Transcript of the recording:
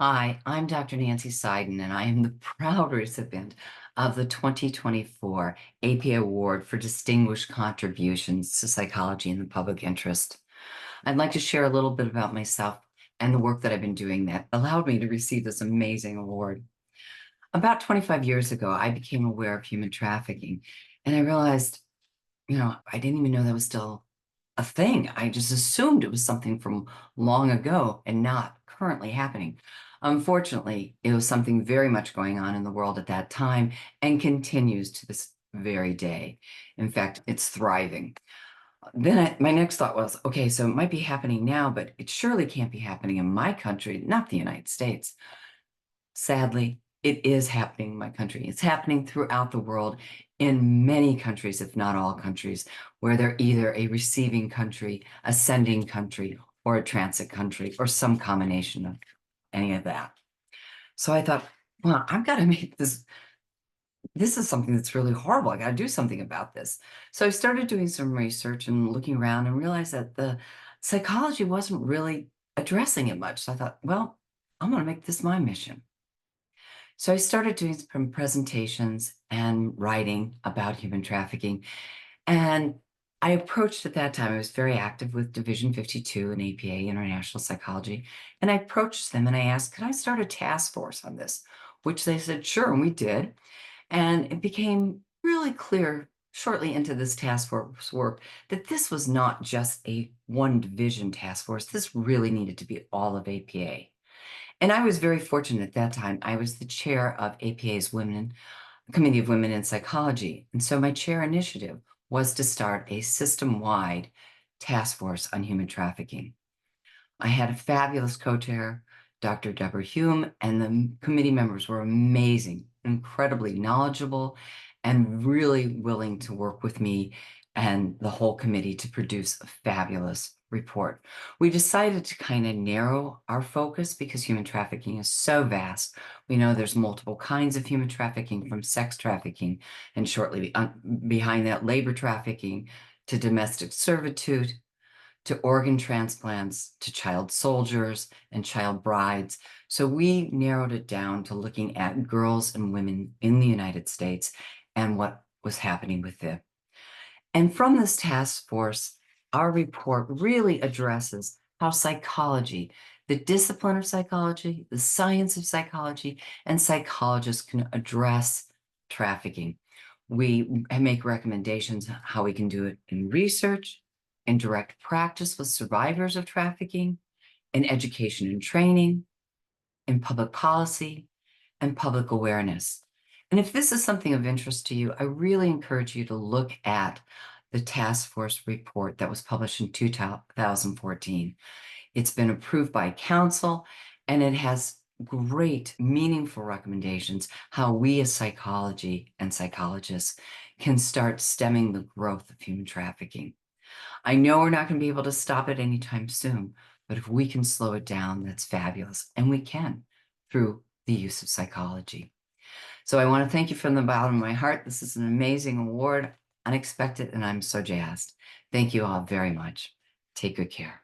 Hi, I'm Dr. Nancy Sidun, and I am the proud recipient of the 2024 APA Award for Distinguished Contributions to Psychology in the Public Interest. I'd like to share a little bit about myself and the work that I've been doing that allowed me to receive this amazing award. About 25 years ago, I became aware of human trafficking, and I realized, I didn't even know that was still a thing. I just assumed it was something from long ago and not currently happening. Unfortunately, it was something very much going on in the world at that time and continues to this very day. In fact, it's thriving. My next thought was, okay, so it might be happening now, but it surely can't be happening in my country, not the United States. Sadly, it is happening in my country. It's happening throughout the world in many countries, if not all countries, where they're either a receiving country, a sending country, or a transit country, or some combination of any of that. So I thought, well, I've got to make this. This is something that's really horrible. I got to do something about this. So I started doing some research and looking around and realized that the psychology wasn't really addressing it much. So I thought, well, I'm going to make this my mission. So I started doing some presentations and writing about human trafficking. And I approached at that time, I was very active with Division 52 and APA, International Psychology. And I approached them and I asked, could I start a task force on this? Which they said, sure, and we did. And it became really clear shortly into this task force work that this was not just a one division task force. This really needed to be all of APA. And I was very fortunate at that time. I was the chair of APA's Committee of Women in Psychology. And so my chair initiative was to start a system-wide task force on human trafficking. I had a fabulous co-chair, Dr. Deborah Hume, and the committee members were amazing, incredibly knowledgeable, and really willing to work with me and the whole committee to produce a fabulous report. We decided to kind of narrow our focus because human trafficking is so vast. We know there's multiple kinds of human trafficking, from sex trafficking and shortly behind that labor trafficking to domestic servitude to organ transplants, to child soldiers and child brides. So we narrowed it down to looking at girls and women in the United States and what was happening with them. And from this task force, our report really addresses how psychology, the discipline of psychology, the science of psychology, and psychologists can address trafficking. We make recommendations how we can do it in research, in direct practice with survivors of trafficking, in education and training, in public policy, and public awareness. And if this is something of interest to you, I really encourage you to look at the task force report that was published in 2014. It's been approved by council, and it has great, meaningful recommendations how we as psychology and psychologists can start stemming the growth of human trafficking. I know we're not going to be able to stop it anytime soon, but if we can slow it down, that's fabulous. And we can through the use of psychology. So I want to thank you from the bottom of my heart. This is an amazing award, unexpected, and I'm so jazzed. Thank you all very much. Take good care.